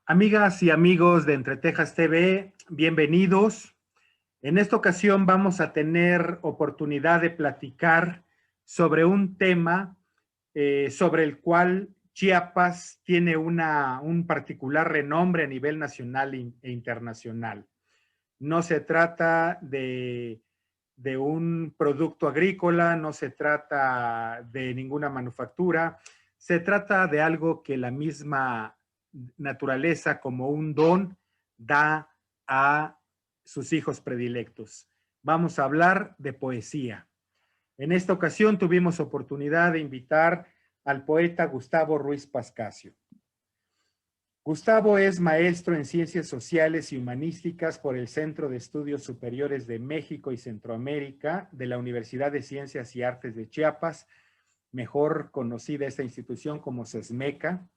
Amigas y amigos de Entre Tejas TV, bienvenidos. En esta ocasión vamos a tener oportunidad de platicar sobre un tema sobre el cual Chiapas tiene un particular renombre a nivel nacional e internacional. No se trata de un producto agrícola, no se trata de ninguna manufactura, se trata de algo que la misma naturaleza como un don da a sus hijos predilectos. Vamos a hablar de poesía. En esta ocasión tuvimos oportunidad de invitar al poeta Gustavo Ruiz Pascasio. Gustavo es maestro en Ciencias Sociales y Humanísticas por el Centro de Estudios Superiores de México y Centroamérica de la Universidad de Ciencias y Artes de Chiapas, mejor conocida esta institución como CESMECA,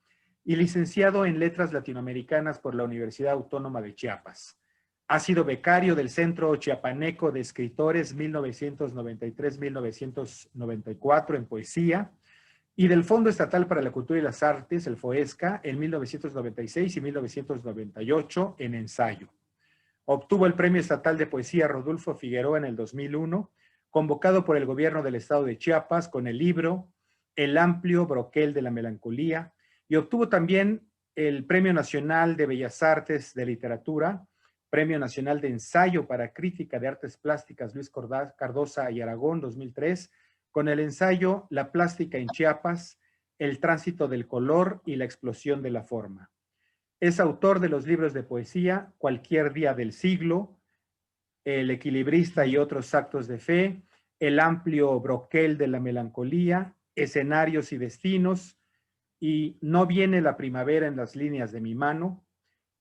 y licenciado en Letras Latinoamericanas por la Universidad Autónoma de Chiapas. Ha sido becario del Centro Chiapaneco de Escritores 1993-1994 en poesía, y del Fondo Estatal para la Cultura y las Artes, el FOESCA, en 1996 y 1998 en ensayo. Obtuvo el Premio Estatal de Poesía Rodolfo Figueroa en el 2001, convocado por el gobierno del estado de Chiapas con el libro El amplio broquel de la melancolía, y obtuvo también el Premio Nacional de Bellas Artes de Literatura, Premio Nacional de Ensayo para Crítica de Artes Plásticas Luis Cardosa y Aragón 2003, con el ensayo La plástica en Chiapas, el tránsito del color y la explosión de la forma. Es autor de los libros de poesía Cualquier día del siglo, El equilibrista y otros actos de fe, El amplio broquel de la melancolía, Escenarios y destinos, y No viene la primavera en las líneas de mi mano,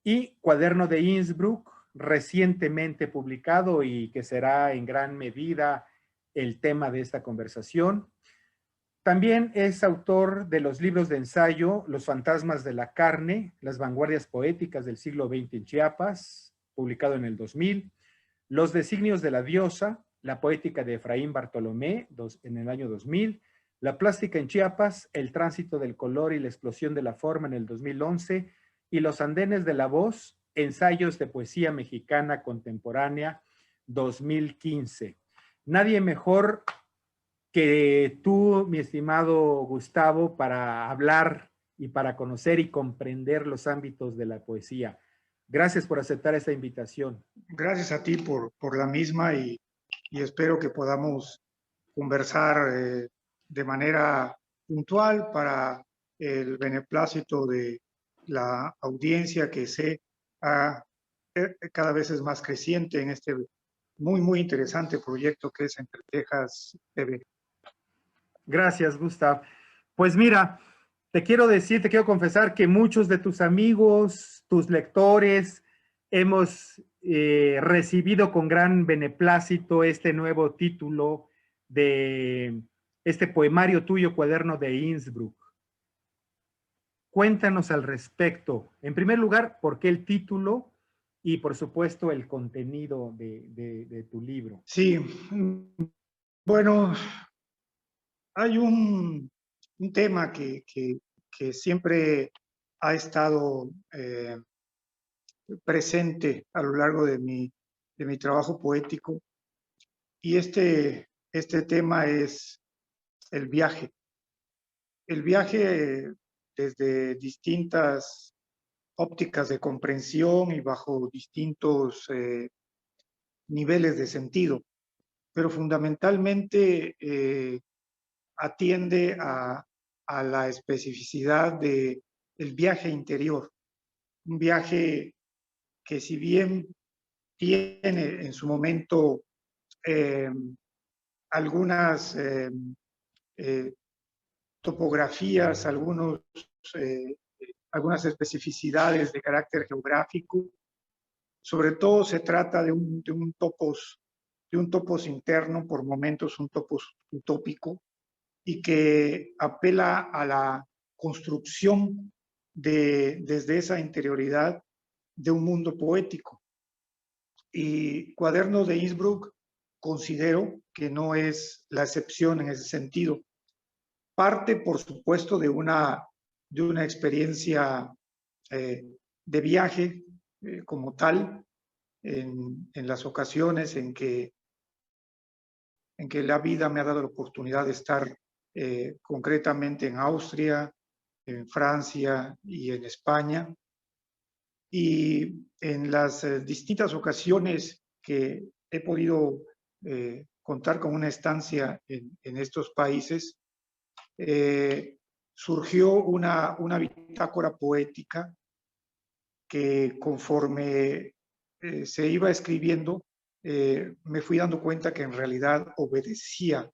y Cuaderno de Innsbruck, recientemente publicado y que será en gran medida el tema de esta conversación. También es autor de los libros de ensayo Los fantasmas de la carne, Las vanguardias poéticas del siglo XX en Chiapas, publicado en el 2000, Los designios de la diosa, la poética de Efraín Bartolomé, en el año 2000, La plástica en Chiapas, El tránsito del color y la explosión de la forma en el 2011, y Los andenes de la voz, ensayos de poesía mexicana contemporánea 2015. Nadie mejor que tú, mi estimado Gustavo, para hablar y para conocer y comprender los ámbitos de la poesía. Gracias por aceptar esta invitación. Gracias a ti por la misma y espero que podamos conversar de manera puntual para el beneplácito de la audiencia que cada vez es más creciente en este muy interesante proyecto que es Entre Tejas TV. Gracias, Gustavo. Pues mira, te quiero confesar que muchos de tus amigos, tus lectores, hemos recibido con gran beneplácito este nuevo título de este poemario tuyo, Cuaderno de Innsbruck. Cuéntanos al respecto. En primer lugar, ¿por qué el título? Y por supuesto el contenido de tu libro. Sí, bueno, hay un tema que siempre ha estado presente a lo largo de mi trabajo poético, y este tema es el viaje. El viaje desde distintas ópticas de comprensión y bajo distintos niveles de sentido, pero fundamentalmente atiende a la especificidad del viaje interior, un viaje que, si bien tiene en su momento algunas topografías, algunas especificidades de carácter geográfico, sobre todo se trata de un topos interno, por momentos un topos utópico, y que apela a la construcción desde esa interioridad de un mundo poético. Y Cuaderno de Innsbruck considero que no es la excepción en ese sentido. Parte, por supuesto, de una experiencia de viaje como tal, en las ocasiones en que la vida me ha dado la oportunidad de estar concretamente en Austria, en Francia y en España. Y en las distintas ocasiones que he podido contar con una estancia en estos países, surgió una bitácora poética que conforme se iba escribiendo, me fui dando cuenta que en realidad obedecía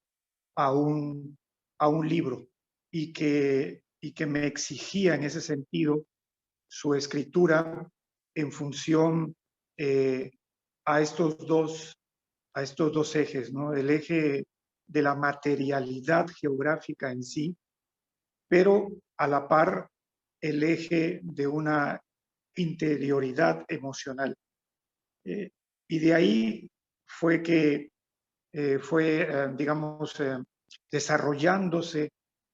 a un libro y que me exigía en ese sentido su escritura en función a estos dos ejes, ¿no? El eje de la materialidad geográfica en sí, pero a la par el eje de una interioridad emocional. Y de ahí fue que digamos, desarrollándose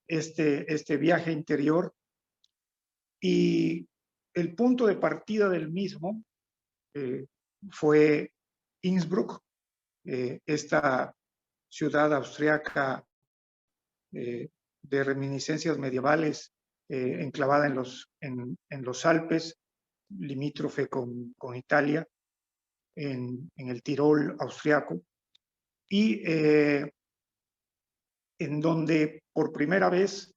este viaje interior, y el punto de partida del mismo fue Innsbruck, esta ciudad austriaca de reminiscencias medievales, enclavada en los Alpes, limítrofe con Italia, en el Tirol austriaco, y en donde por primera vez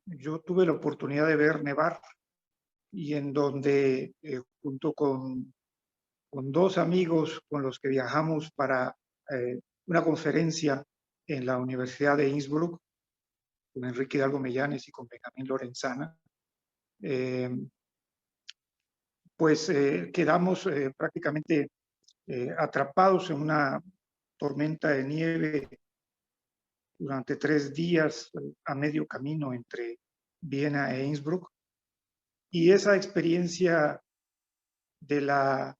yo tuve la oportunidad de ver nevar, y en donde junto con dos amigos con los que viajamos para una conferencia en la Universidad de Innsbruck, con Enrique Hidalgo Mellanes y con Benjamín Lorenzana, pues quedamos prácticamente atrapados en una tormenta de nieve durante 3 días a medio camino entre Viena e Innsbruck. Y esa experiencia de la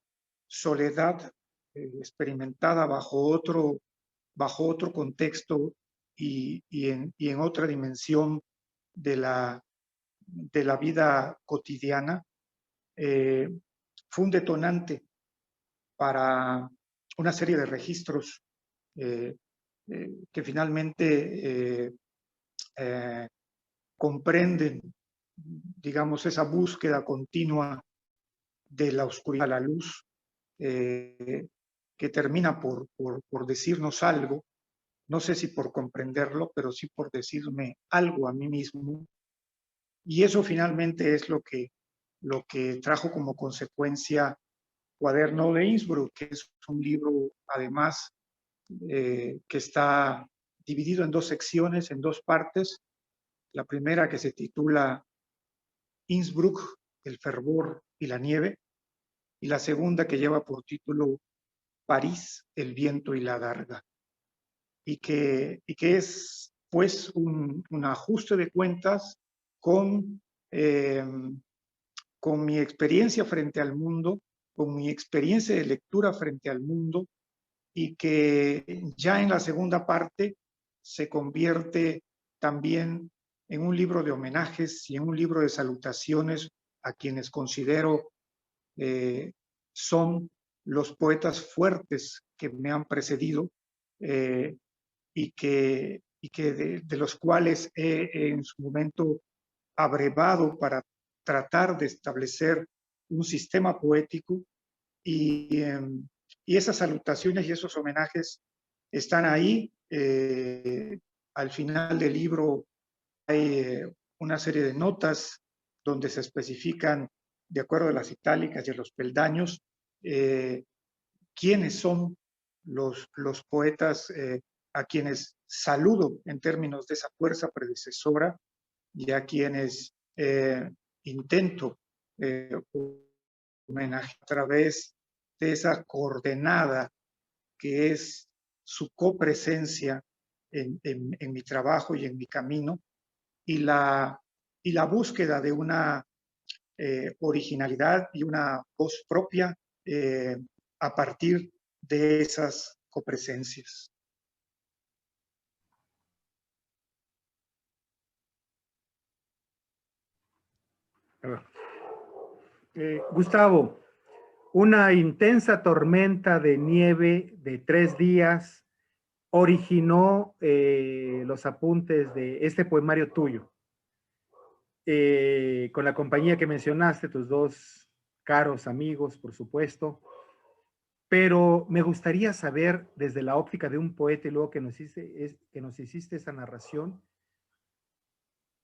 soledad experimentada bajo otro contexto y en otra dimensión de la vida cotidiana, fue un detonante para una serie de registros que finalmente comprenden, digamos, esa búsqueda continua de la oscuridad a la luz, que termina por decirnos algo, no sé si por comprenderlo, pero sí por decirme algo a mí mismo. Y eso finalmente es lo que trajo como consecuencia Cuaderno de Innsbruck, que es un libro, además, que está dividido en 2 secciones, en 2 partes. La primera, que se titula Innsbruck, el fervor y la nieve, y la segunda, que lleva por título París, el viento y la adarga, y que es pues un ajuste de cuentas con mi experiencia frente al mundo, con mi experiencia de lectura frente al mundo, y que ya en la segunda parte se convierte también en un libro de homenajes y en un libro de salutaciones a quienes considero son los poetas fuertes que me han precedido, y que de los cuales he en su momento abrevado para tratar de establecer un sistema poético, y esas salutaciones y esos homenajes están ahí. Al final del libro hay una serie de notas donde se especifican, de acuerdo a las itálicas y a los peldaños, quiénes son los poetas a quienes saludo en términos de esa fuerza predecesora, y a quienes intento homenajear a través de esa coordenada que es su copresencia en mi trabajo y en mi camino, y la búsqueda de una originalidad y una voz propia a partir de esas copresencias. Gustavo, una intensa tormenta de nieve de 3 días originó los apuntes de este poemario tuyo, con la compañía que mencionaste, tus dos caros amigos, por supuesto, pero me gustaría saber desde la óptica de un poeta y luego que nos hiciste esa narración,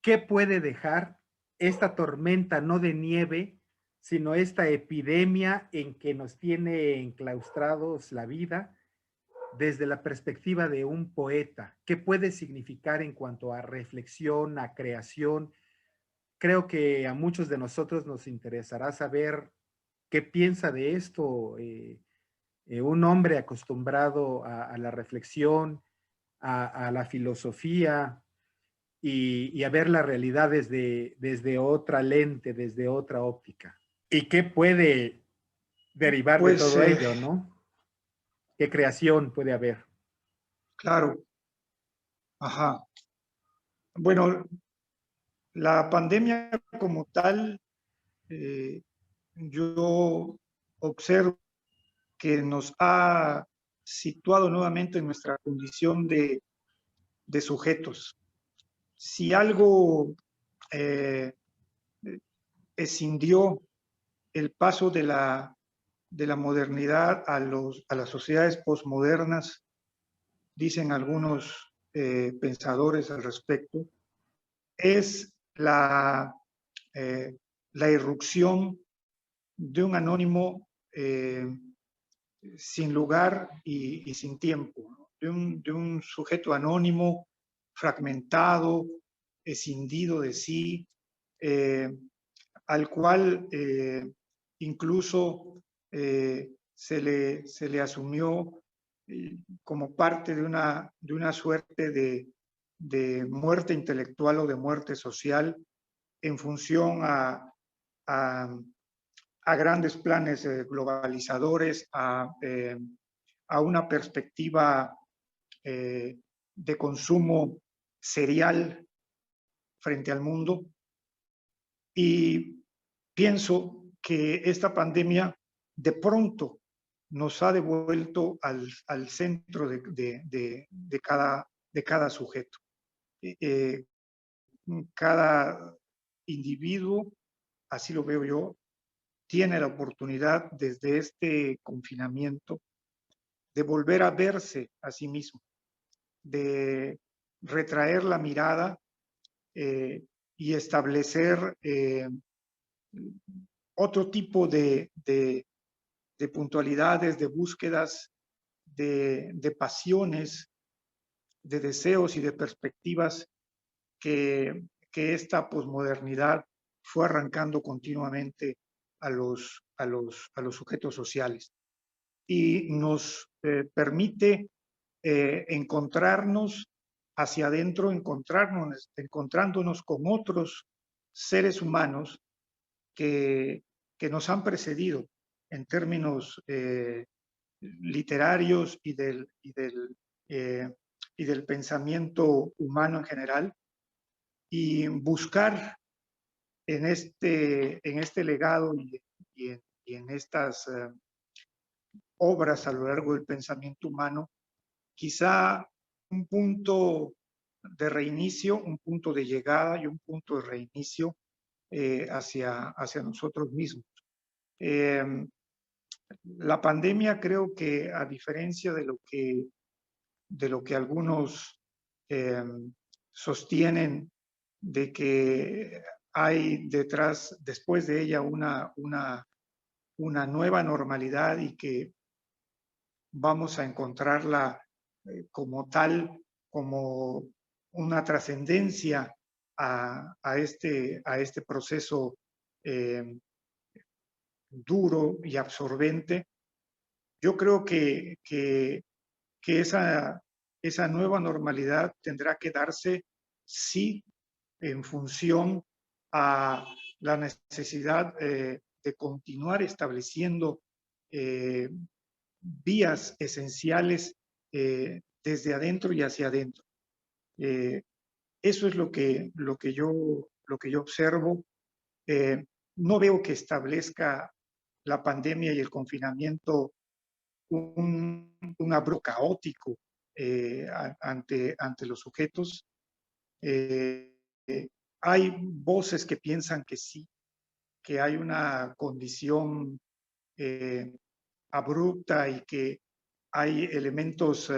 ¿qué puede dejar esta tormenta no de nieve, sino esta epidemia en que nos tiene enclaustrados la vida desde la perspectiva de un poeta? ¿Qué puede significar en cuanto a reflexión, a creación? Creo que a muchos de nosotros nos interesará saber qué piensa de esto un hombre acostumbrado a la reflexión, a la filosofía y a ver la realidad desde otra lente, desde otra óptica. ¿Y qué puede derivar de Pues, todo ello, no? ¿Qué creación puede haber? claro, ajá. Bueno, la pandemia como tal, yo observo que nos ha situado nuevamente en nuestra condición de sujetos. Si algo eh, escindió el paso de la modernidad a las sociedades posmodernas, dicen algunos pensadores al respecto, es eh, la irrupción de un anónimo sin lugar y sin tiempo, ¿no? De un sujeto anónimo, fragmentado, escindido de sí, eh, al cual incluso se le asumió como parte de una suerte de muerte intelectual o de muerte social en función a grandes planes globalizadores, a una perspectiva de consumo serial frente al mundo. Y pienso que esta pandemia de pronto nos ha devuelto al centro de cada sujeto. Eh, cada individuo, así lo veo yo, tiene la oportunidad desde este confinamiento de volver a verse a sí mismo, de retraer la mirada y establecer otro tipo de puntualidades, de búsquedas, de pasiones, de deseos y de perspectivas que esta posmodernidad fue arrancando continuamente a los sujetos sociales y nos permite encontrarnos hacia adentro, encontrándonos con otros seres humanos que, que nos han precedido en términos literarios y del pensamiento humano en general, y buscar en este legado y en estas obras a lo largo del pensamiento humano, quizá un punto de reinicio, un punto de llegada y un punto de reinicio hacia nosotros mismos. La pandemia creo que a diferencia de lo que algunos eh, sostienen de que hay detrás, después de ella, una nueva normalidad y que vamos a encontrarla como tal, como una trascendencia a este proceso eh, duro y absorbente. Yo creo que esa nueva normalidad tendrá que darse sí en función a la necesidad de continuar estableciendo vías esenciales desde adentro y hacia adentro. Eso es lo que yo observo. no veo que establezca la pandemia y el confinamiento un abro caótico ante los sujetos. Hay voces que piensan que sí, que hay una condición abrupta y que hay elementos,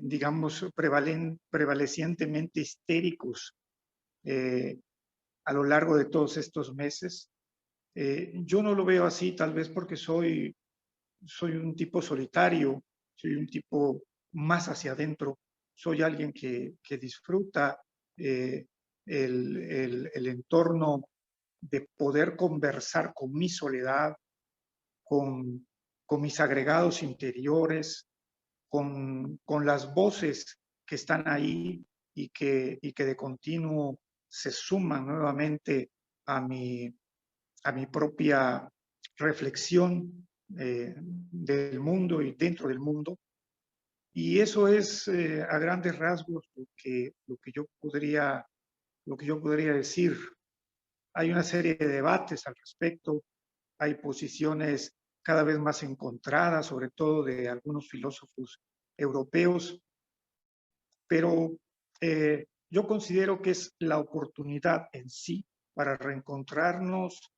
digamos, prevalecientemente histéricos a lo largo de todos estos meses. Yo no lo veo así, tal vez porque soy un tipo solitario, soy un tipo más hacia adentro, soy alguien que disfruta el entorno de poder conversar con mi soledad, con mis agregados interiores, con las voces que están ahí y que de continuo se suman nuevamente a mi propia reflexión del mundo y dentro del mundo. Y eso es a grandes rasgos lo que yo podría decir. Hay una serie de debates al respecto, hay posiciones cada vez más encontradas, sobre todo de algunos filósofos europeos, pero yo considero que es la oportunidad en sí para reencontrarnos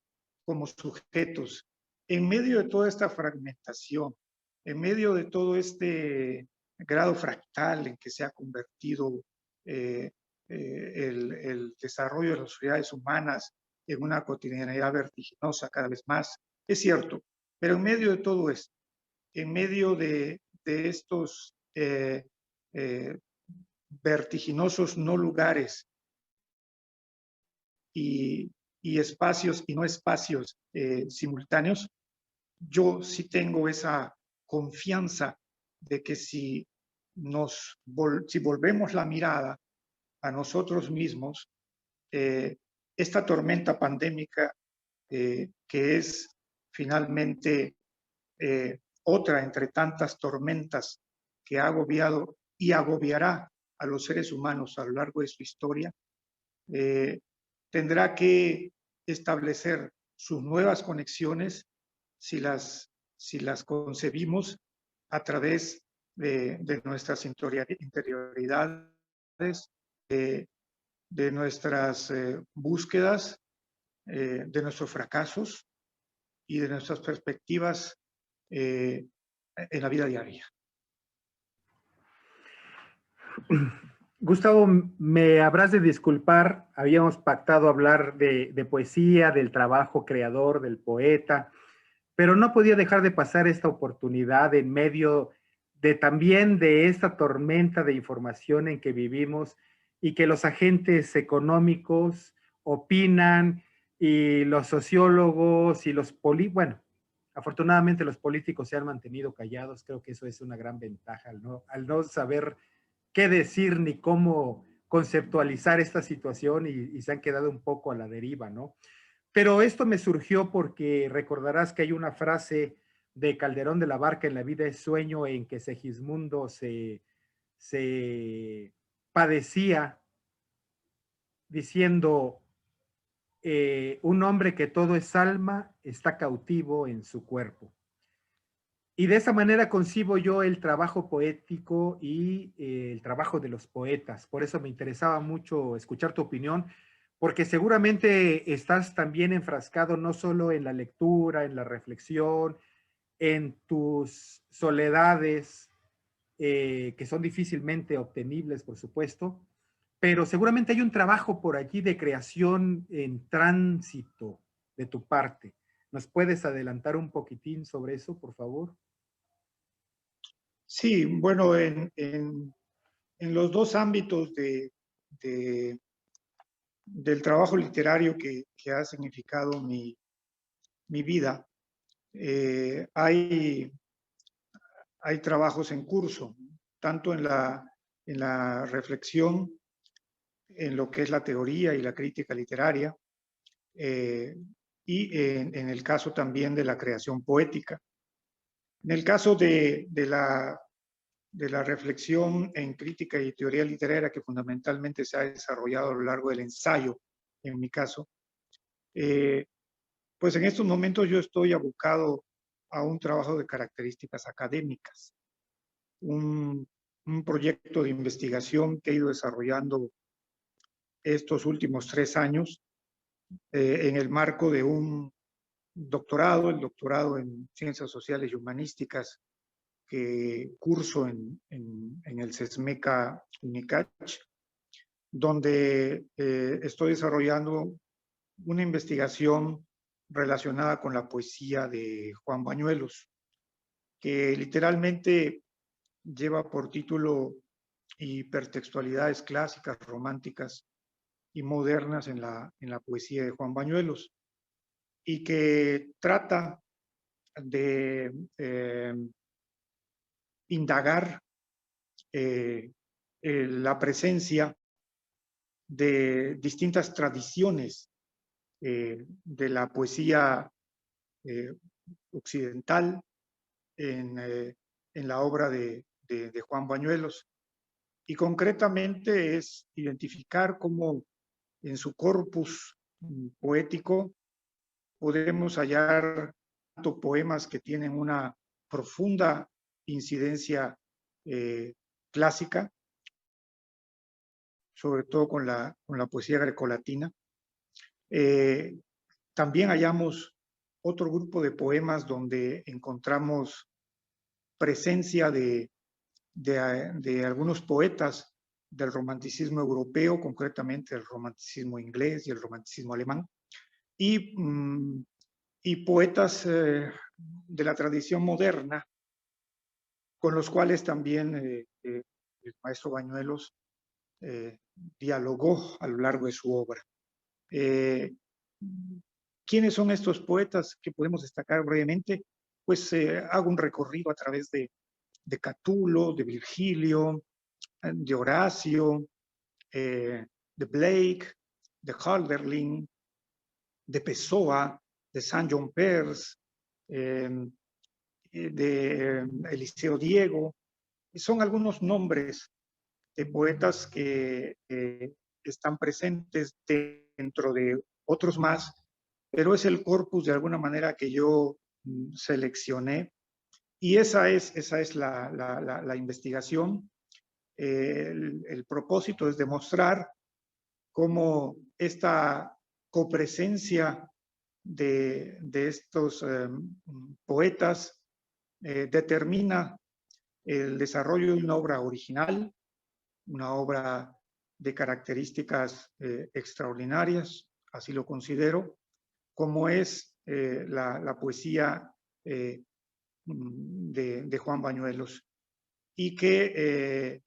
como sujetos en medio de toda esta fragmentación, en medio de todo este grado fractal en que se ha convertido el desarrollo de las sociedades humanas en una cotidianidad vertiginosa cada vez más. Es cierto, pero en medio de todo esto, en medio de estos vertiginosos no lugares y, espacios y no espacios simultáneos, yo sí tengo esa confianza de que si volvemos la mirada a nosotros mismos, esta tormenta pandémica, que es finalmente otra entre tantas tormentas que ha agobiado y agobiará a los seres humanos a lo largo de su historia, tendrá que establecer sus nuevas conexiones si las concebimos a través de nuestras interioridades, de nuestras búsquedas, de nuestros fracasos y de nuestras perspectivas en la vida diaria. Gustavo, me habrás de disculpar, habíamos pactado hablar de poesía, del trabajo creador, del poeta, pero no podía dejar de pasar esta oportunidad en medio de también de esta tormenta de información en que vivimos y que los agentes económicos opinan y los sociólogos y bueno, afortunadamente los políticos se han mantenido callados, creo que eso es una gran ventaja al no saber qué decir ni cómo conceptualizar esta situación y se han quedado un poco a la deriva, ¿no? Pero esto me surgió porque recordarás que hay una frase de Calderón de la Barca en La vida es sueño en que Segismundo se padecía diciendo, un hombre que todo es alma está cautivo en su cuerpo. Y de esa manera concibo yo el trabajo poético y el trabajo de los poetas. Por eso me interesaba mucho escuchar tu opinión, porque seguramente estás también enfrascado no solo en la lectura, en la reflexión, en tus soledades, que son difícilmente obtenibles, por supuesto, pero seguramente hay un trabajo por allí de creación en tránsito de tu parte. ¿Nos puedes adelantar un poquitín sobre eso, por favor? Sí, bueno, en los dos ámbitos del trabajo literario que ha significado mi vida, hay trabajos en curso, tanto en la reflexión, en lo que es la teoría y la crítica literaria, y en el caso también de la creación poética. En el caso de la reflexión en crítica y teoría literaria, que fundamentalmente se ha desarrollado a lo largo del ensayo, en mi caso, Pues en estos momentos yo estoy abocado a un trabajo de características académicas, un proyecto de investigación que he ido desarrollando estos últimos 3 años en el marco de un doctorado, el doctorado en Ciencias Sociales y Humanísticas que curso en el CESMECA UNICACH, donde estoy desarrollando una investigación relacionada con la poesía de Juan Bañuelos, que literalmente lleva por título Hipertextualidades clásicas, románticas y modernas en la poesía de Juan Bañuelos, y que trata de indagar la presencia de distintas tradiciones de la poesía occidental en la obra de Juan Bañuelos. Y concretamente es identificar cómo en su corpus poético podemos hallar tanto poemas que tienen una profunda incidencia clásica, sobre todo con la poesía grecolatina. También hallamos otro grupo de poemas donde encontramos presencia de algunos poetas del romanticismo europeo, concretamente el romanticismo inglés y el romanticismo alemán, y poetas de la tradición moderna, con los cuales también el maestro Bañuelos dialogó a lo largo de su obra. ¿Quiénes son estos poetas que podemos destacar brevemente? Pues hago un recorrido a través de Catulo, de Virgilio, de Horacio, de Blake, de Hölderlin, de Pessoa, de Saint John Peirce, de Eliseo Diego. Son algunos nombres de poetas que están presentes dentro de otros más, pero es el corpus de alguna manera que yo seleccioné, y esa es la investigación. El propósito es demostrar cómo esta copresencia de estos poetas determina el desarrollo de una obra original, una obra de características extraordinarias, así lo considero, como es la poesía de Juan Bañuelos, y que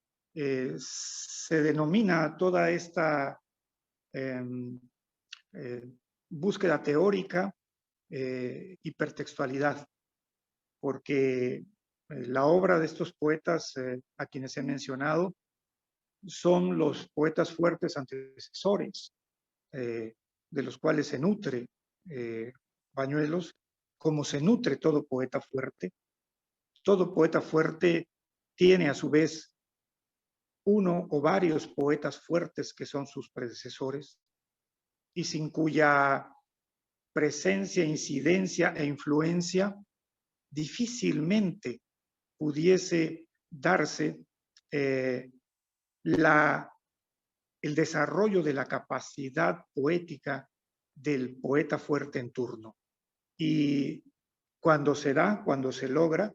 se denomina toda esta búsqueda teórica hipertextualidad, porque la obra de estos poetas a quienes he mencionado son los poetas fuertes antecesores, de los cuales se nutre Bañuelos, como se nutre todo poeta fuerte. Todo poeta fuerte tiene a su vez uno o varios poetas fuertes que son sus predecesores, y sin cuya presencia, incidencia e influencia difícilmente pudiese darse el desarrollo de la capacidad poética del poeta fuerte en turno. Y cuando se da, cuando se logra,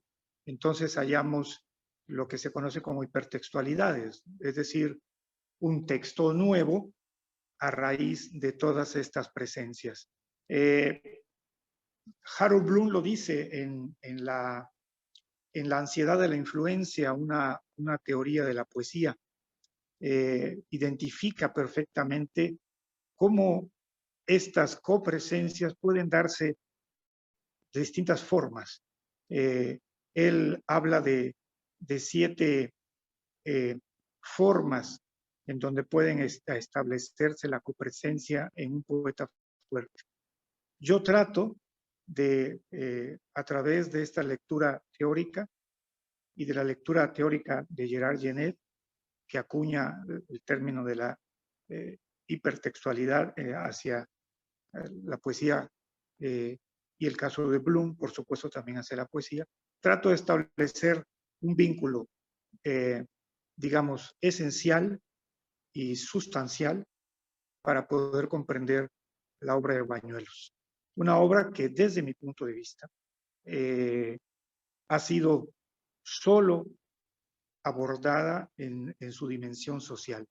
entonces hallamos lo que se conoce como hipertextualidades, es decir, un texto nuevo a raíz de todas estas presencias. Harold Bloom lo dice en la ansiedad de la influencia, una teoría de la poesía. Identifica perfectamente cómo estas copresencias pueden darse de distintas formas. Él habla de 7 formas en donde pueden establecerse la copresencia en un poeta fuerte. Yo trato de, a través de esta lectura teórica y de la lectura teórica de Gerard Genet, que acuña el término de la hipertextualidad hacia la poesía y el caso de Bloom, por supuesto, también hace la poesía. Trato de establecer un vínculo, digamos, esencial y sustancial para poder comprender la obra de Bañuelos. Una obra que desde mi punto de vista ha sido solo abordada en su dimensión social.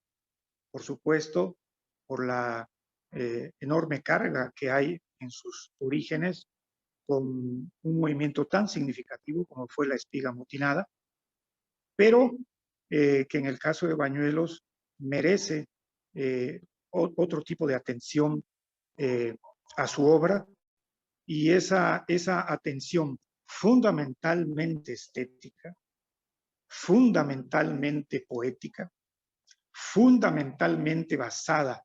Por supuesto, por la enorme carga que hay en sus orígenes con un movimiento tan significativo como fue la espiga mutinada, pero que en el caso de Bañuelos merece otro tipo de atención a su obra, y esa atención fundamentalmente estética, fundamentalmente poética, fundamentalmente basada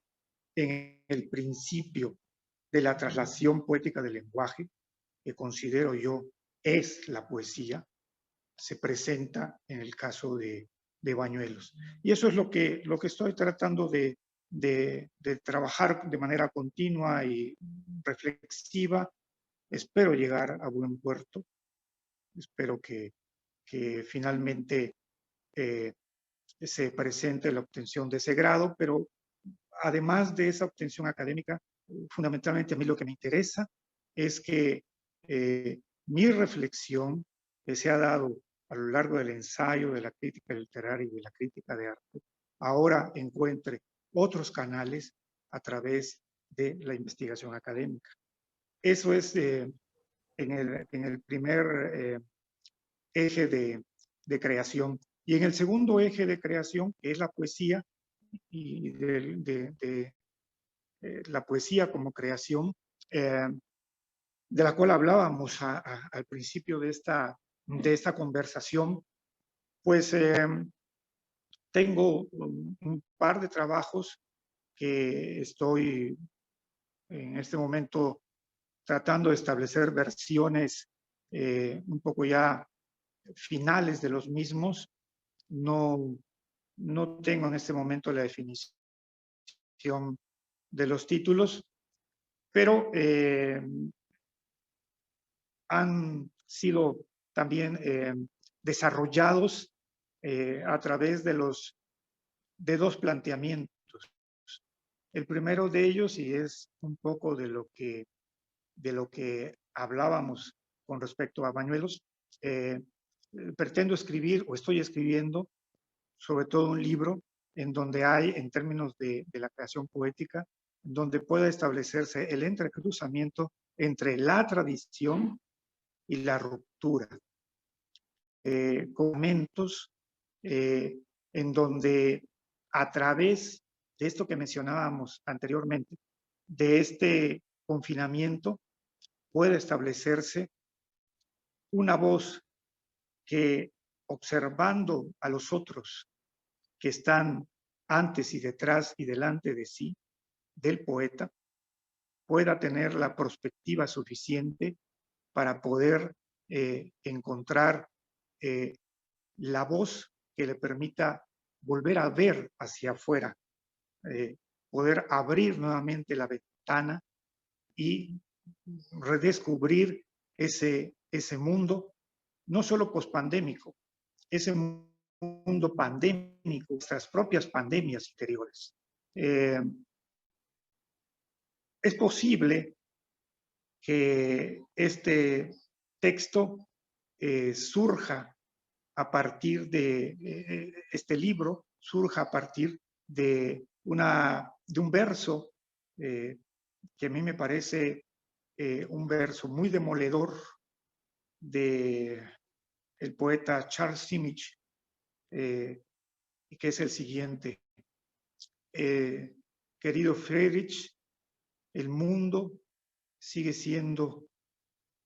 en el principio de la traslación poética del lenguaje, que considero yo es la poesía, se presenta en el caso de Bañuelos. Y eso es lo que estoy tratando de trabajar de manera continua y reflexiva. Espero llegar a buen puerto. Espero que finalmente se presente la obtención de ese grado, pero además de esa obtención académica, fundamentalmente a mí lo que me interesa es que mi reflexión que se ha dado a lo largo del ensayo, de la crítica literaria y de la crítica de arte, ahora encuentre otros canales a través de la investigación académica. Eso es en el primer eje de creación. Y en el segundo eje de creación, que es la poesía, y la poesía como creación, de la cual hablábamos al principio de esta conversación, pues tengo un par de trabajos que estoy en este momento tratando de establecer versiones un poco ya finales de los mismos. No tengo en este momento la definición de los títulos, pero han sido también desarrollados a través de dos planteamientos. El primero de ellos, y es un poco de lo que hablábamos con respecto a Bañuelos, pretendo escribir o estoy escribiendo sobre todo un libro en donde hay, en términos de la creación poética, donde pueda establecerse el entrecruzamiento entre la tradición y la ruptura. Momentos en donde a través de esto que mencionábamos anteriormente, de este confinamiento, puede establecerse una voz que, observando a los otros que están antes y detrás y delante de sí, del poeta, pueda tener la perspectiva suficiente para poder encontrar la voz que le permita volver a ver hacia afuera, poder abrir nuevamente la ventana y redescubrir ese mundo, no solo pospandémico, ese mundo pandémico, nuestras propias pandemias interiores. Es posible que este texto surja a partir de este libro, surja a partir de un verso que a mí me parece un verso muy demoledor de el poeta Charles Simic, que es el siguiente. Querido Friedrich, el mundo sigue siendo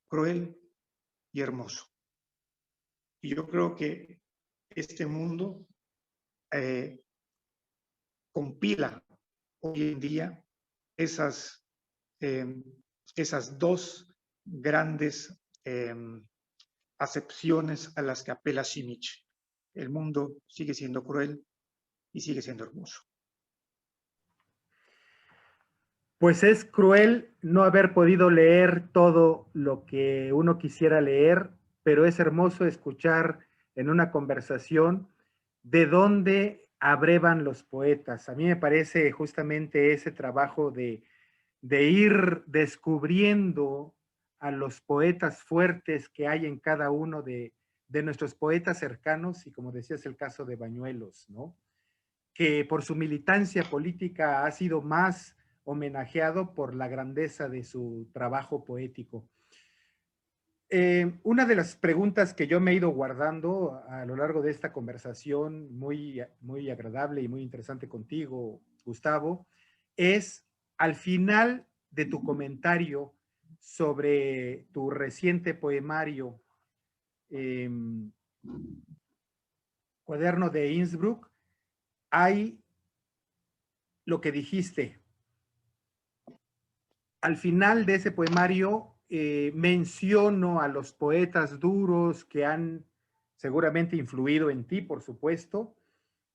cruel y hermoso. Y yo creo que este mundo compila hoy en día esas dos grandes acepciones a las que apela Simic. El mundo sigue siendo cruel y sigue siendo hermoso. Pues es cruel no haber podido leer todo lo que uno quisiera leer, pero es hermoso escuchar en una conversación de dónde abrevan los poetas. A mí me parece justamente ese trabajo de ir descubriendo a los poetas fuertes que hay en cada uno de nuestros poetas cercanos, y como decías, el caso de Bañuelos, ¿no? Que por su militancia política ha sido más homenajeado por la grandeza de su trabajo poético. Una de las preguntas que yo me he ido guardando a lo largo de esta conversación muy agradable y muy interesante contigo, Gustavo, es al final de tu comentario sobre tu reciente poemario, eh, Cuaderno de Innsbruck, hay lo que dijiste. Al final de ese poemario menciono a los poetas duros que han seguramente influido en ti, por supuesto,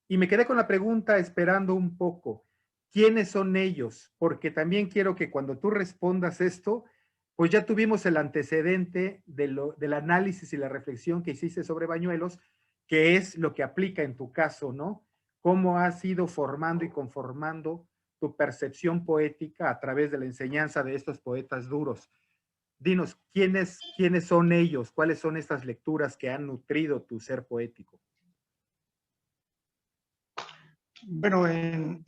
y me quedé con la pregunta esperando un poco, ¿quiénes son ellos? Porque también quiero que cuando tú respondas esto, pues ya tuvimos el antecedente del análisis y la reflexión que hiciste sobre Bañuelos, que es lo que aplica en tu caso, ¿no? Cómo has ido formando y conformando tu percepción poética a través de la enseñanza de estos poetas duros. Dinos, ¿quiénes son ellos? ¿Cuáles son estas lecturas que han nutrido tu ser poético? Bueno, en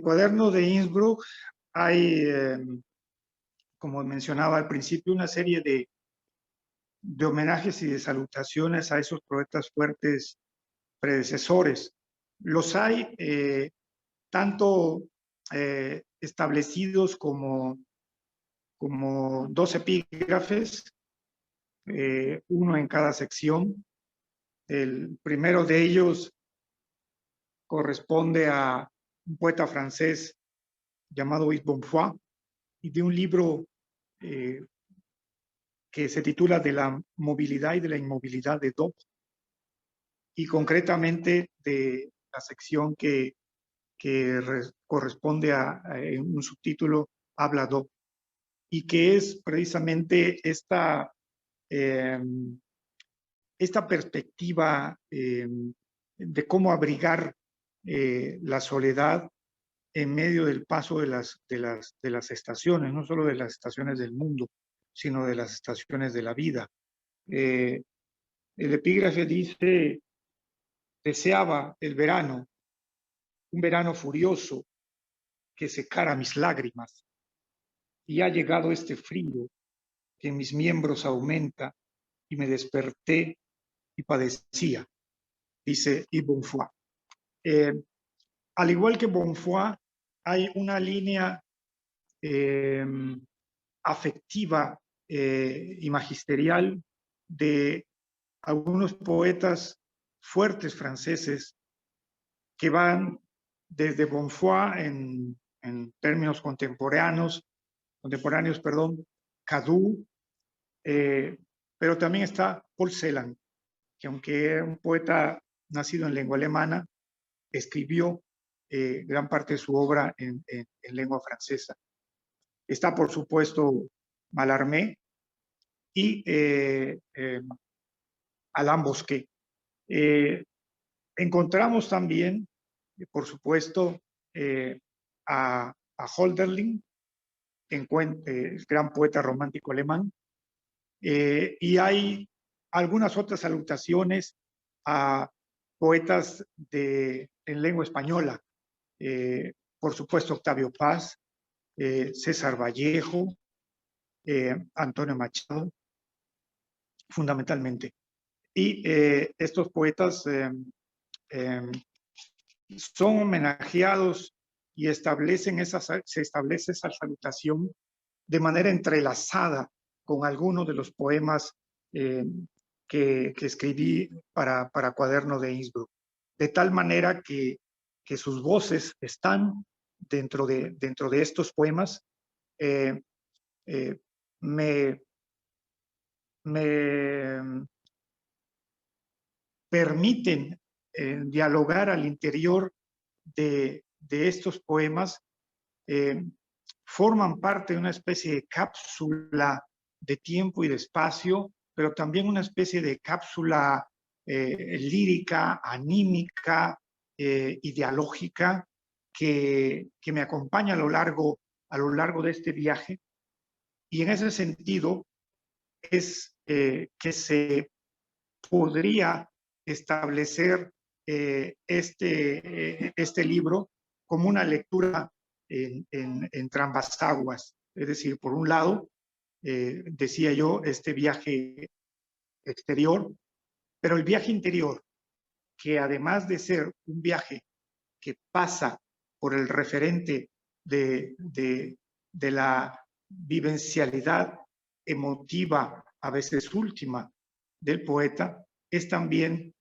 Cuaderno de Innsbruck hay, como mencionaba al principio, una serie de homenajes y de salutaciones a esos poetas fuertes predecesores. Los hay tanto establecidos como dos epígrafes, uno en cada sección. El primero de ellos corresponde a un poeta francés llamado Yves Bonfoy y de un libro que se titula De la movilidad y de la inmovilidad de Dob, y concretamente de la sección que corresponde a un subtítulo Habla Dob, y que es precisamente eh, esta perspectiva de cómo abrigar la soledad en medio del paso de las estaciones, no solo de las estaciones del mundo, sino de las estaciones de la vida. El epígrafe dice: deseaba el verano, un verano furioso que secara mis lágrimas, y ha llegado este frío que en mis miembros aumenta, y me desperté y padecía, dice Yves Bonfoy. Al igual que Bonfoy, hay una línea eh, afectiva y magisterial de algunos poetas fuertes franceses que van desde Bonfoy en términos contemporáneos, perdón, Cadou, pero también está Paul Celan, que aunque era un poeta nacido en lengua alemana, escribió gran parte de su obra en lengua francesa. Está, por supuesto, Mallarmé y Alain Bosquet. Encontramos también, por supuesto, a Hölderlin, el gran poeta romántico alemán, y hay algunas otras salutaciones a poetas en lengua española, por supuesto Octavio Paz, César Vallejo, Antonio Machado, fundamentalmente. Y estos poetas son homenajeados y se establece esa salutación de manera entrelazada con algunos de los poemas que escribí para Cuaderno de Innsbruck, de tal manera que sus voces están dentro de estos poemas. eh, eh, me, me permiten dialogar al interior estos poemas forman parte de una especie de cápsula de tiempo y de espacio, pero también una especie de cápsula lírica, anímica, ideológica, que me acompaña a lo largo de este viaje. Y en ese sentido es que se podría establecer este libro como una lectura en ambas aguas. Es decir, por un lado, decía yo, este viaje exterior, pero el viaje interior, que además de ser un viaje que pasa por el referente de la vivencialidad emotiva, a veces última, del poeta, es también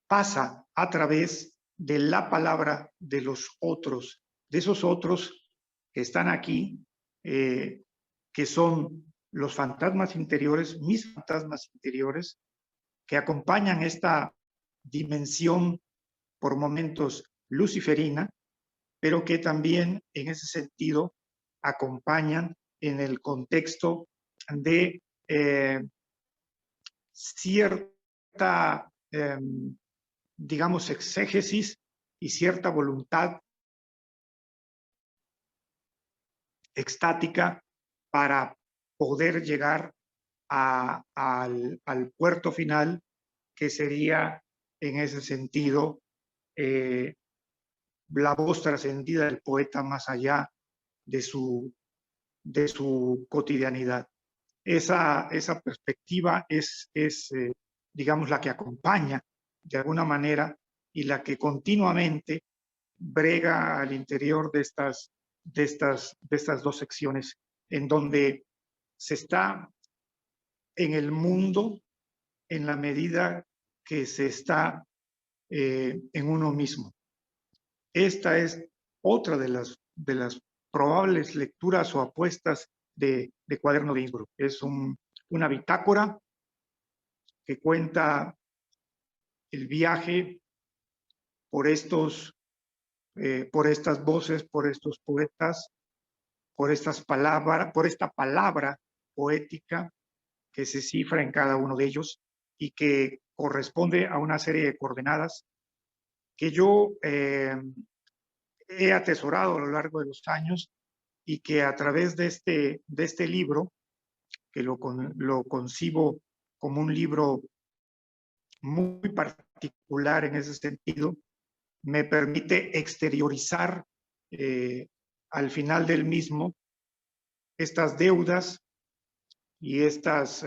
pasa a través de la palabra de los otros, de esos otros que están aquí, que son los fantasmas interiores, mis fantasmas interiores, que acompañan esta dimensión por momentos luciferina, pero que también en ese sentido acompañan en el contexto de cierta, digamos, exégesis y cierta voluntad extática para poder llegar al puerto final, que sería en ese sentido la voz trascendida del poeta más allá de su cotidianidad. Esa perspectiva es digamos, la que acompaña de alguna manera y la que continuamente brega al interior de estas dos secciones, en donde se está en el mundo en la medida que se está en uno mismo. Esta es otra de las probables lecturas o apuestas de Cuaderno de Innsbruck. Es una bitácora que cuenta el viaje por estas voces, por estos poetas, por esta palabra poética que se cifra en cada uno de ellos y que corresponde a una serie de coordenadas que yo he atesorado a lo largo de los años y que a través de este libro, que lo concibo como un libro muy particular en ese sentido, me permite exteriorizar al final del mismo estas deudas y estas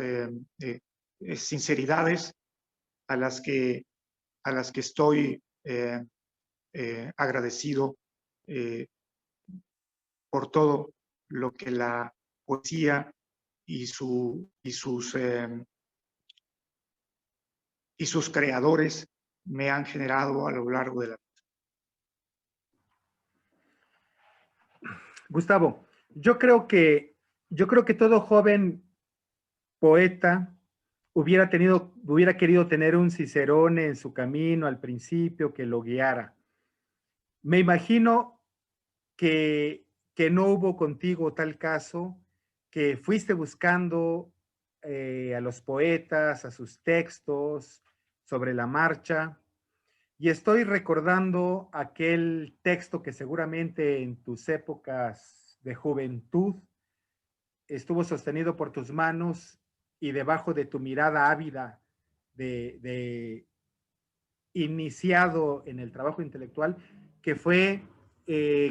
sinceridades a las que estoy agradecido por todo lo que la poesía y sus creadores me han generado a lo largo de la vida. Gustavo, yo creo que todo joven poeta hubiera querido tener un Cicerone en su camino al principio que lo guiara. Me imagino que no hubo contigo tal caso, que fuiste buscando a los poetas, a sus textos sobre la marcha, y estoy recordando aquel texto que seguramente en tus épocas de juventud estuvo sostenido por tus manos y debajo de tu mirada ávida de iniciado en el trabajo intelectual, que fue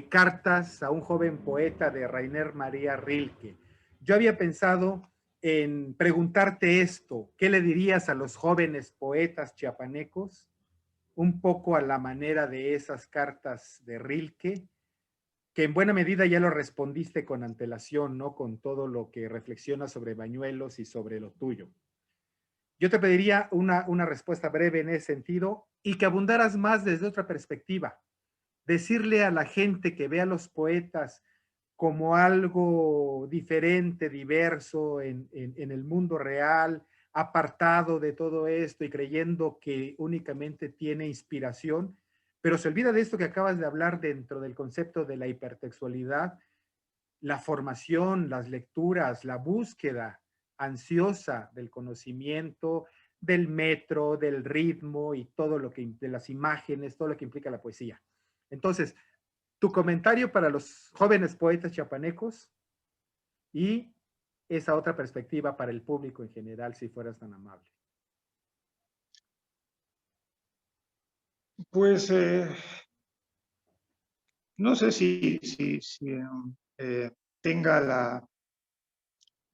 Cartas a un joven poeta de Rainer María Rilke. Yo había pensado en preguntarte esto, ¿qué le dirías a los jóvenes poetas chiapanecos? Un poco a la manera de esas cartas de Rilke, que en buena medida ya lo respondiste con antelación, ¿no? Con todo lo que reflexiona sobre Bañuelos y sobre lo tuyo. Yo te pediría una respuesta breve en ese sentido y que abundaras más desde otra perspectiva. Decirle a la gente que ve a los poetas como algo diferente, diverso en el mundo real, apartado de todo esto y creyendo que únicamente tiene inspiración, pero se olvida de esto que acabas de hablar dentro del concepto de la hipertextualidad, la formación, las lecturas, la búsqueda ansiosa del conocimiento, del metro, del ritmo y todo lo que, de las imágenes, todo lo que implica la poesía. Entonces, tu comentario para los jóvenes poetas chiapanecos y esa otra perspectiva para el público en general, si fueras tan amable. Pues no sé si tenga la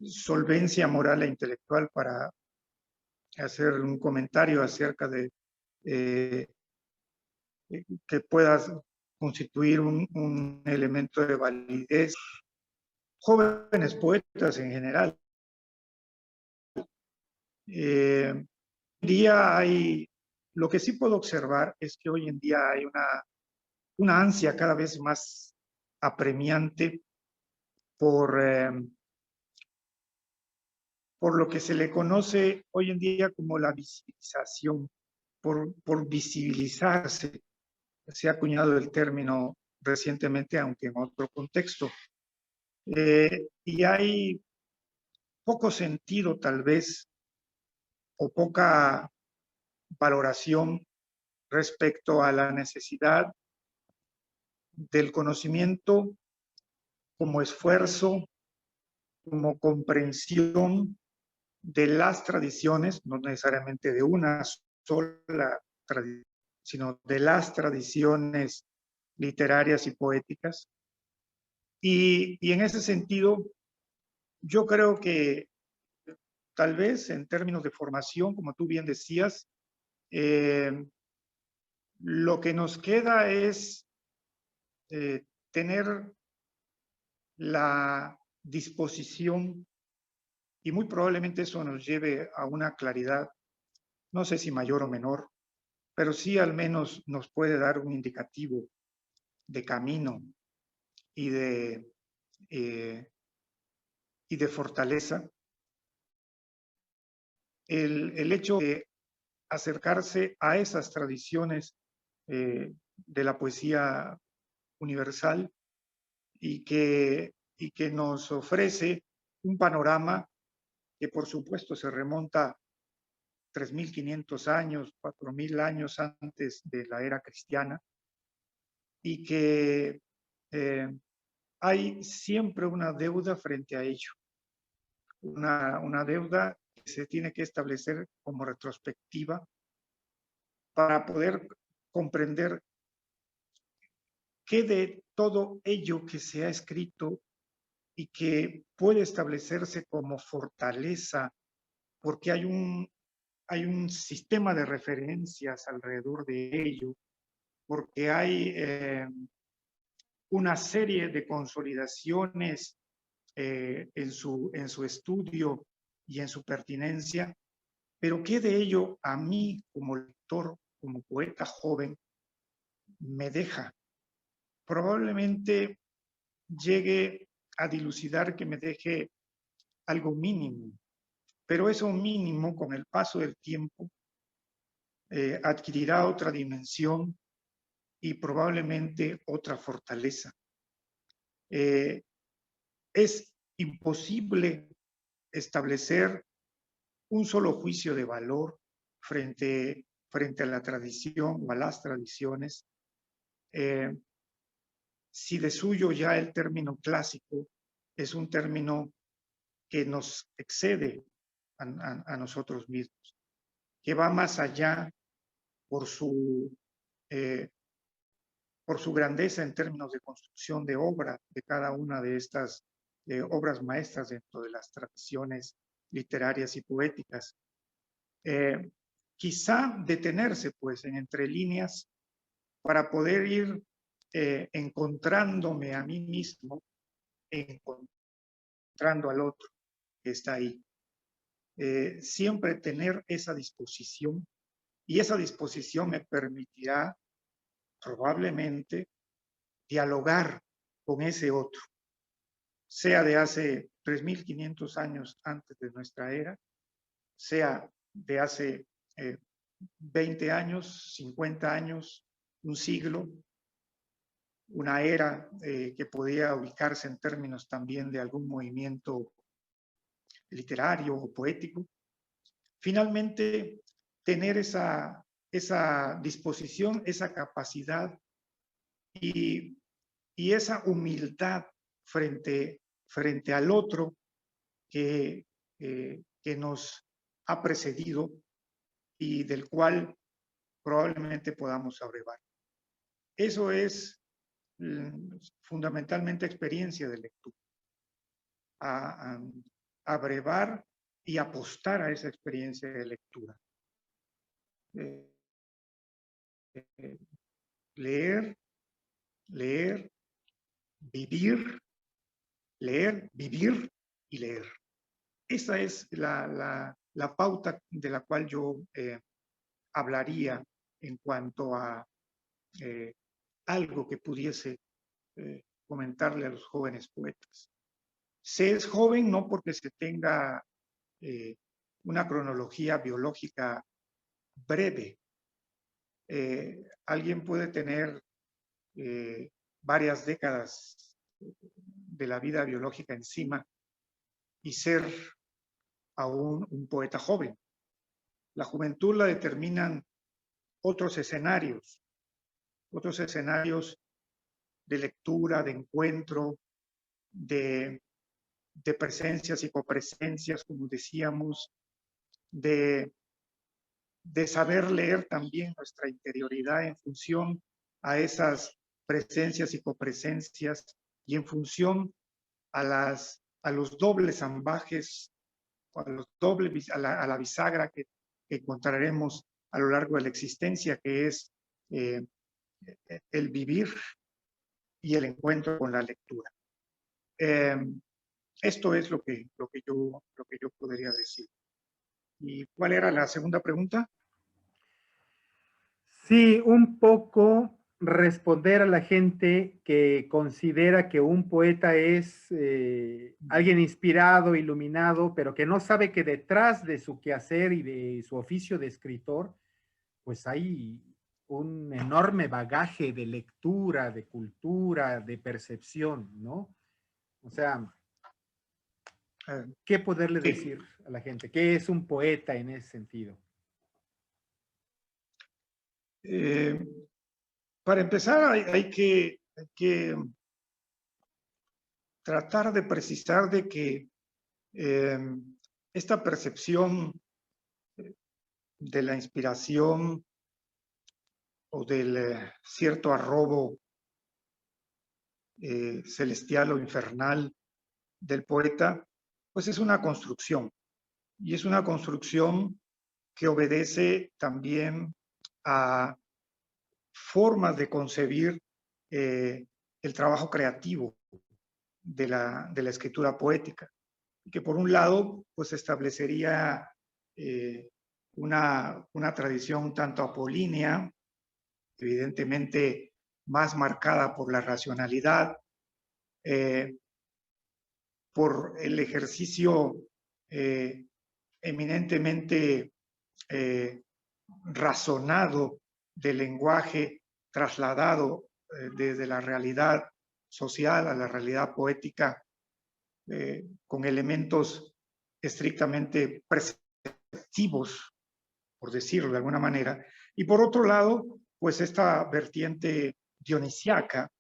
solvencia moral e intelectual para hacer un comentario acerca de que puedas constituir un elemento de validez. Jóvenes poetas en general. Hoy en día hay, lo que sí puedo observar es que hoy en día hay una ansia cada vez más apremiante por lo que se le conoce hoy en día como la visibilización, por visibilizarse. Se ha acuñado el término recientemente, aunque en otro contexto. Y hay poco sentido, tal vez, o poca valoración respecto a la necesidad del conocimiento como esfuerzo, como comprensión de las tradiciones, no necesariamente de una sola tradición, sino de las tradiciones literarias y poéticas. Y en ese sentido, yo creo que tal vez en términos de formación, como tú bien decías, lo que nos queda es tener la disposición, y muy probablemente eso nos lleve a una claridad, no sé si mayor o menor, pero sí al menos nos puede dar un indicativo de camino y de fortaleza. El hecho de acercarse a esas tradiciones de la poesía universal y que nos ofrece un panorama que por supuesto se remonta 3.500 años, 4.000 años antes de la era cristiana, y que hay siempre una deuda frente a ello, una deuda que se tiene que establecer como retrospectiva para poder comprender qué de todo ello que se ha escrito y que puede establecerse como fortaleza, porque hay un sistema de referencias alrededor de ello, porque hay una serie de consolidaciones en su estudio y en su pertinencia, pero qué de ello a mí como lector, como poeta joven, me deja. Probablemente llegue a dilucidar que me deje algo mínimo, pero eso mínimo con el paso del tiempo adquirirá otra dimensión y probablemente otra fortaleza. Es imposible establecer un solo juicio de valor frente a la tradición o a las tradiciones. Si de suyo ya el término clásico es un término que nos excede a nosotros mismos, que va más allá por su grandeza en términos de construcción de obra de cada una de estas obras maestras dentro de las tradiciones literarias y poéticas. Quizá detenerse pues en entre líneas para poder ir encontrándome a mí mismo, encontrando al otro que está ahí. Siempre tener esa disposición, y esa disposición me permitirá probablemente dialogar con ese otro, sea de hace 3.500 años antes de nuestra era, sea de hace 20 años, 50 años, un siglo, una era que podía ubicarse en términos también de algún movimiento literario o poético. Finalmente, tener esa disposición, esa capacidad y esa humildad frente al otro que nos ha precedido y del cual probablemente podamos abrevar. Eso es fundamentalmente experiencia de lectura. Abrevar y apostar a esa experiencia de lectura. Leer, vivir, leer, vivir y leer. Esa es la pauta de la cual yo hablaría en cuanto a algo que pudiese comentarle a los jóvenes poetas. Se es joven no porque se tenga una cronología biológica breve. Alguien puede tener varias décadas de la vida biológica encima y ser aún un poeta joven. La juventud la determinan otros escenarios de lectura, de encuentro, de presencias y copresencias, como decíamos, de saber leer también nuestra interioridad en función a esas presencias y copresencias y en función a los dobles ambajes, a la bisagra que encontraremos a lo largo de la existencia, que es el vivir y el encuentro con la lectura. Esto es lo que yo podría decir. ¿Y cuál era la segunda pregunta? Sí, un poco responder a la gente que considera que un poeta es alguien inspirado, iluminado, pero que no sabe que detrás de su quehacer y de su oficio de escritor, pues hay un enorme bagaje de lectura, de cultura, de percepción, ¿no? O sea, ¿qué poderle decir a la gente? ¿Qué es un poeta en ese sentido? Para empezar, hay que tratar de precisar de que esta percepción de la inspiración o del cierto arrobo celestial o infernal del poeta, pues es una construcción. Y es una construcción que obedece también a formas de concebir el trabajo creativo de la escritura poética, que por un lado pues establecería una tradición tanto apolínea, evidentemente más marcada por la racionalidad, por el ejercicio eminentemente razonado del lenguaje trasladado desde la realidad social a la realidad poética, con elementos estrictamente perceptivos, por decirlo de alguna manera. Y por otro lado, pues esta vertiente dionisiaca,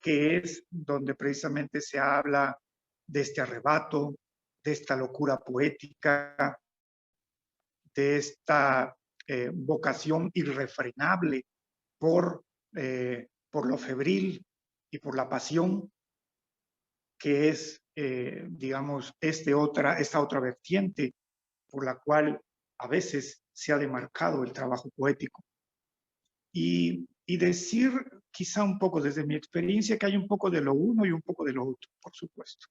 que es donde precisamente se habla de este arrebato, de esta locura poética, de esta vocación irrefrenable por lo febril y por la pasión, que es, digamos, esta otra vertiente por la cual a veces se ha demarcado el trabajo poético. Y decir quizá un poco desde mi experiencia que hay un poco de lo uno y un poco de lo otro, por supuesto.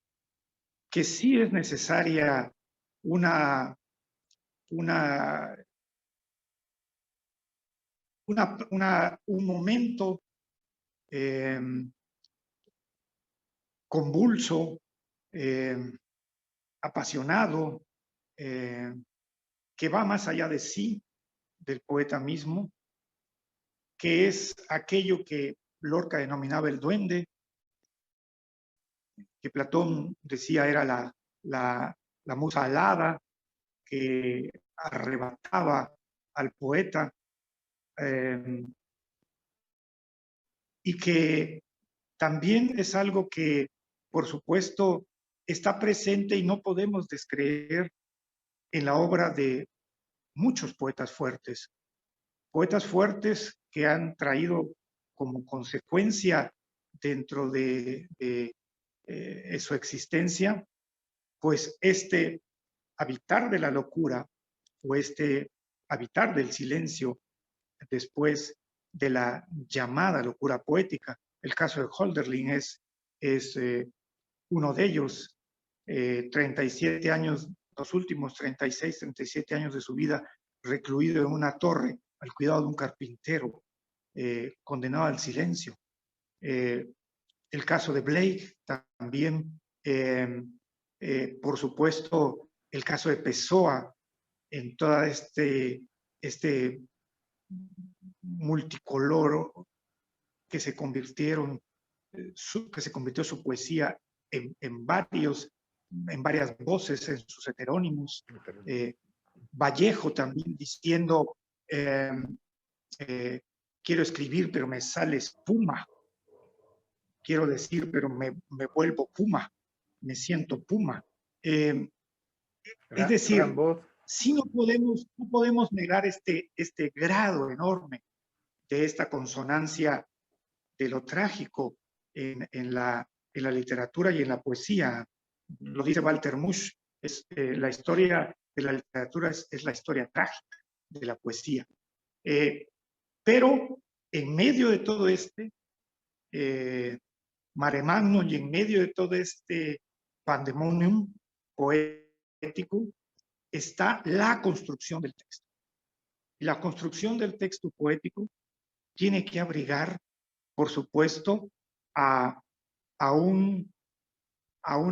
Que sí es necesaria un momento convulso, apasionado, que va más allá de sí, del poeta mismo, que es aquello que Lorca denominaba el duende, que Platón decía era la musa alada que arrebataba al poeta, y que también es algo que, por supuesto, está presente y no podemos descreer en la obra de muchos poetas fuertes que han traído como consecuencia dentro de su existencia, pues este habitar de la locura o este habitar del silencio después de la llamada locura poética. El caso de Hölderlin es uno de ellos. 37 años, los últimos 36, 37 años de su vida recluido en una torre al cuidado de un carpintero, condenado al silencio. El caso de Blake también, por supuesto, el caso de Pessoa en toda este multicolor que se convirtió su poesía en varias voces, en sus heterónimos. Vallejo también diciendo, quiero escribir, pero me sale espuma. Quiero decir, pero me vuelvo puma. Me siento puma. Es decir, sí no podemos negar este grado enorme de esta consonancia de lo trágico en la literatura y en la poesía. Lo dice Walter Musch, la historia de la literatura es la historia trágica de la poesía. Pero en medio de todo mare magnum y en medio de todo este pandemonium poético está la construcción del texto. Y la construcción del texto poético tiene que abrigar, por supuesto, a un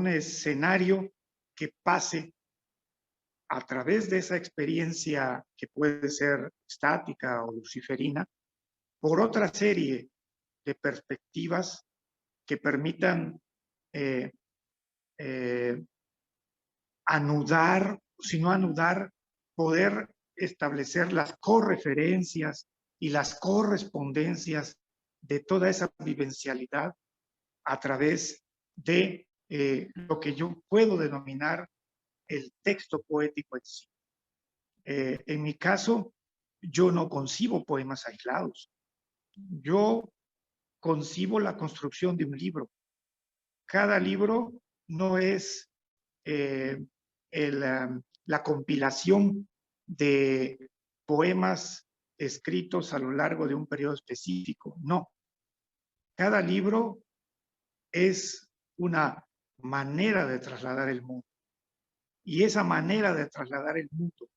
escenario que pase a través de esa experiencia que puede ser estática o luciferina, por otra serie de perspectivas que permitan anudar, si no anudar, poder establecer las correferencias y las correspondencias de toda esa vivencialidad a través de lo que yo puedo denominar el texto poético en sí. En mi caso, yo no concibo poemas aislados. Yo concibo la construcción de un libro. Cada libro no es la compilación de poemas escritos a lo largo de un periodo específico. No. Cada libro es una manera de trasladar el mundo. Y esa manera de trasladar el mundo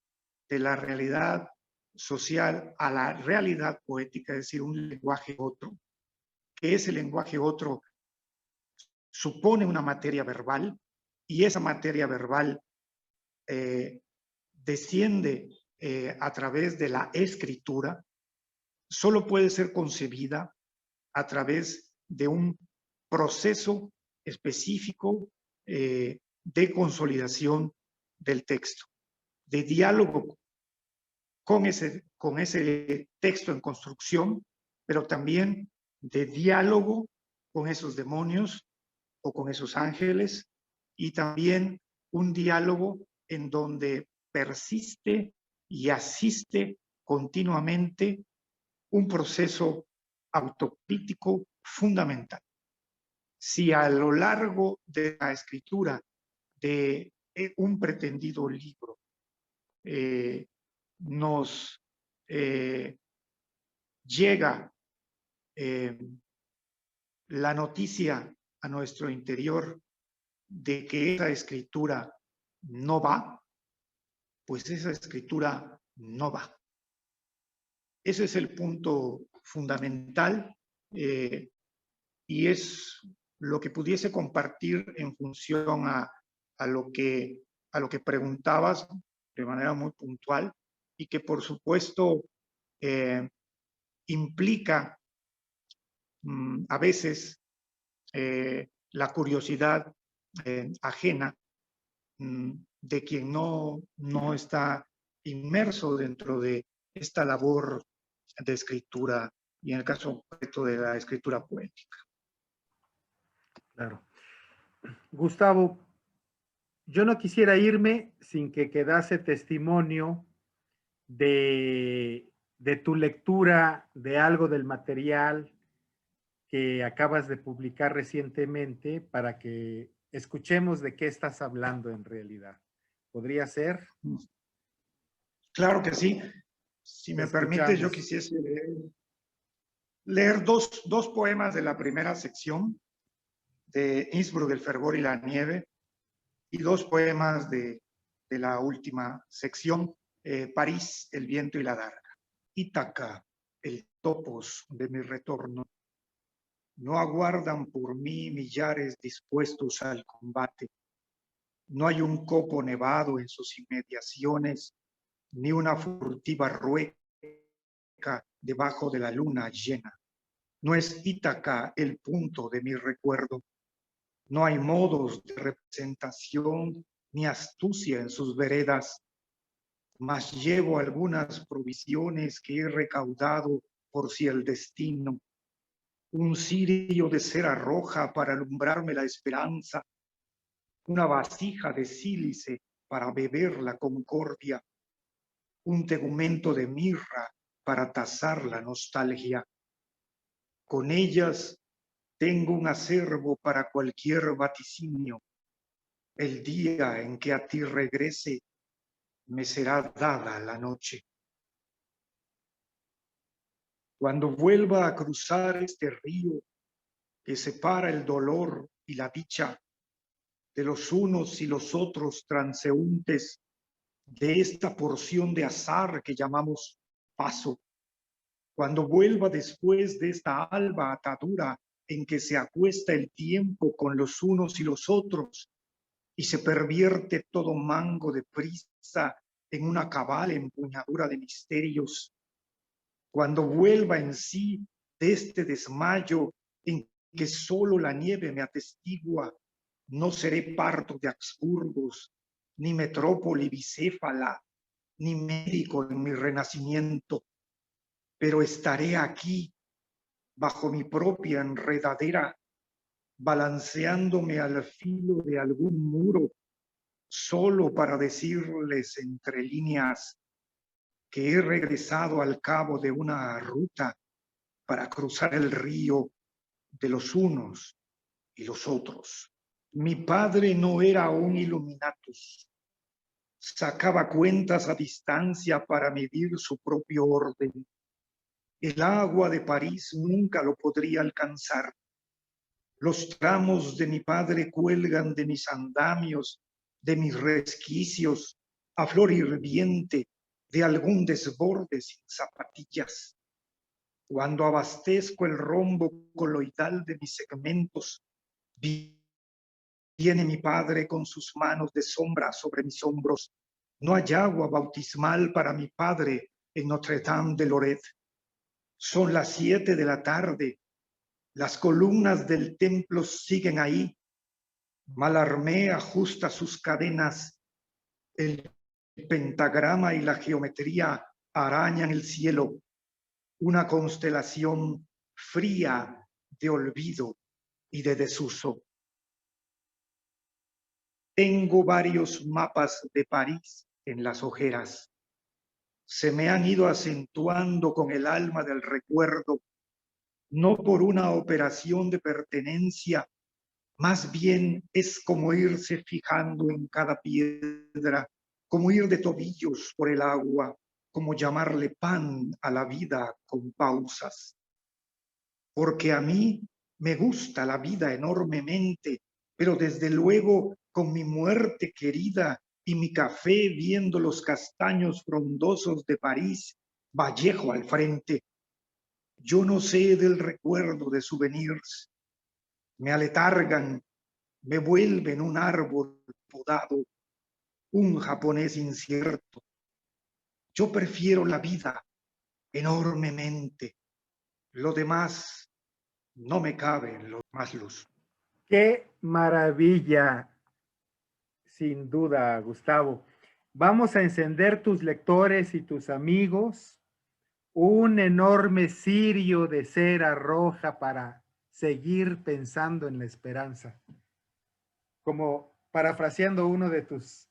de la realidad social a la realidad poética, es decir, un lenguaje otro, que ese lenguaje otro supone una materia verbal y esa materia verbal desciende a través de la escritura, solo puede ser concebida a través de un proceso específico de consolidación del texto, de diálogo con ese texto en construcción, pero también de diálogo con esos demonios o con esos ángeles, y también un diálogo en donde persiste y asiste continuamente un proceso autocrítico fundamental. Si a lo largo de la escritura de un pretendido libro nos llega la noticia a nuestro interior de que esa escritura no va, pues esa escritura no va. Ese es el punto fundamental y es lo que pudiese compartir en función a lo que preguntabas de manera muy puntual y que por supuesto implica a veces la curiosidad ajena de quien no está inmerso dentro de esta labor de escritura, y en el caso concreto de la escritura poética. Claro. Gustavo, yo no quisiera irme sin que quedase testimonio de tu lectura de algo del material que acabas de publicar recientemente para que escuchemos de qué estás hablando en realidad. ¿Podría ser? Claro que sí. Si me permite, yo quisiese leer dos poemas de la primera sección, de Innsbruck, el fervor y la nieve, y dos poemas de la última sección, París, el viento y la darga. Ítaca, el topos de mi retorno. No aguardan por mí millares dispuestos al combate. No hay un copo nevado en sus inmediaciones, ni una furtiva rueca debajo de la luna llena. No es Ítaca el punto de mi recuerdo. No hay modos de representación ni astucia en sus veredas, mas llevo algunas provisiones que he recaudado por si el destino, un cirio de cera roja para alumbrarme la esperanza, una vasija de sílice para beber la concordia, un tegumento de mirra para tazar la nostalgia. Con ellas tengo un acervo para cualquier vaticinio. El día en que a ti regrese, me será dada la noche. Cuando vuelva a cruzar este río que separa el dolor y la dicha de los unos y los otros transeúntes de esta porción de azar que llamamos paso, cuando vuelva después de esta alba atadura en que se acuesta el tiempo con los unos y los otros y se pervierte todo mango de prisa en una cabal empuñadura de misterios, cuando vuelva en sí de este desmayo en que solo la nieve me atestigua, no seré parto de Habsburgos, ni metrópoli bicéfala, ni médico en mi renacimiento, pero estaré aquí, bajo mi propia enredadera, balanceándome al filo de algún muro, solo para decirles entre líneas que he regresado al cabo de una ruta para cruzar el río de los unos y los otros. Mi padre no era un Illuminatus. Sacaba cuentas a distancia para medir su propio orden. El agua de París nunca lo podría alcanzar. Los tramos de mi padre cuelgan de mis andamios, de mis resquicios, a flor hirviente de algún desborde sin zapatillas. Cuando abastezco el rombo coloidal de mis segmentos, viene mi padre con sus manos de sombra sobre mis hombros. No hay agua bautismal para mi padre en Notre Dame de Lorette. Son las 7 de la tarde. Las columnas del templo siguen ahí. Mallarmé ajusta sus cadenas. El pentagrama y la geometría arañan el cielo. Una constelación fría de olvido y de desuso. Tengo varios mapas de París en las ojeras. Se me han ido acentuando con el alma del recuerdo, no por una operación de pertenencia, más bien es como irse fijando en cada piedra, como ir de tobillos por el agua, como llamarle pan a la vida con pausas. Porque a mí me gusta la vida enormemente, pero desde luego con mi muerte querida y mi café viendo los castaños frondosos de París, Vallejo al frente. Yo no sé del recuerdo de souvenirs. Me aletargan, me vuelven un árbol podado, un japonés incierto. Yo prefiero la vida enormemente, lo demás no me cabe en lo más luz. Qué maravilla, sin duda, Gustavo. Vamos a encender tus lectores y tus amigos un enorme cirio de cera roja para seguir pensando en la esperanza. Como parafraseando uno de tus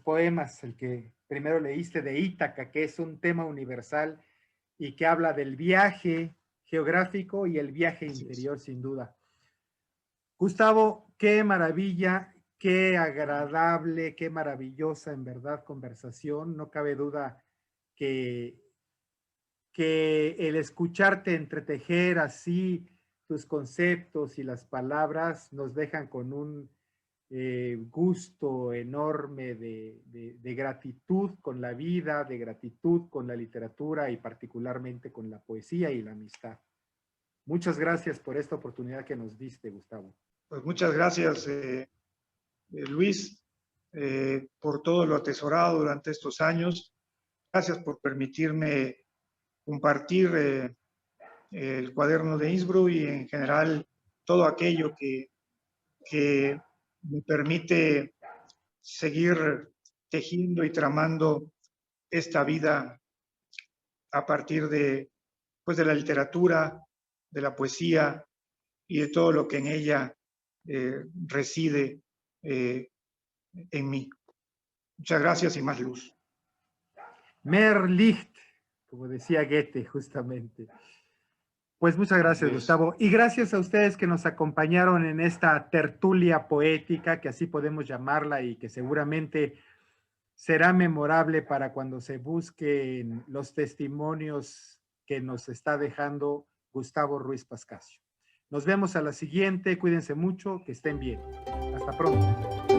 poemas, el que primero leíste de Ítaca, que es un tema universal y que habla del viaje geográfico y el viaje interior, sin duda. Gustavo, qué maravilla, qué agradable, qué maravillosa en verdad conversación. No cabe duda que el escucharte entretejer así tus conceptos y las palabras nos dejan con un gusto enorme de gratitud con la vida, de gratitud con la literatura y particularmente con la poesía y la amistad. Muchas gracias por esta oportunidad que nos diste, Gustavo. Pues muchas gracias, Luis, por todo lo atesorado durante estos años. Gracias por permitirme compartir el cuaderno de Innsbruck y en general todo aquello que me permite seguir tejiendo y tramando esta vida a partir de, pues, de la literatura, de la poesía y de todo lo que en ella reside en mí. Muchas gracias y más luz. Mehr Licht, como decía Goethe, justamente. Pues muchas gracias, Gustavo. Y gracias a ustedes que nos acompañaron en esta tertulia poética, que así podemos llamarla y que seguramente será memorable para cuando se busquen los testimonios que nos está dejando Gustavo Ruiz Pascasio. Nos vemos a la siguiente. Cuídense mucho, que estén bien. Hasta pronto.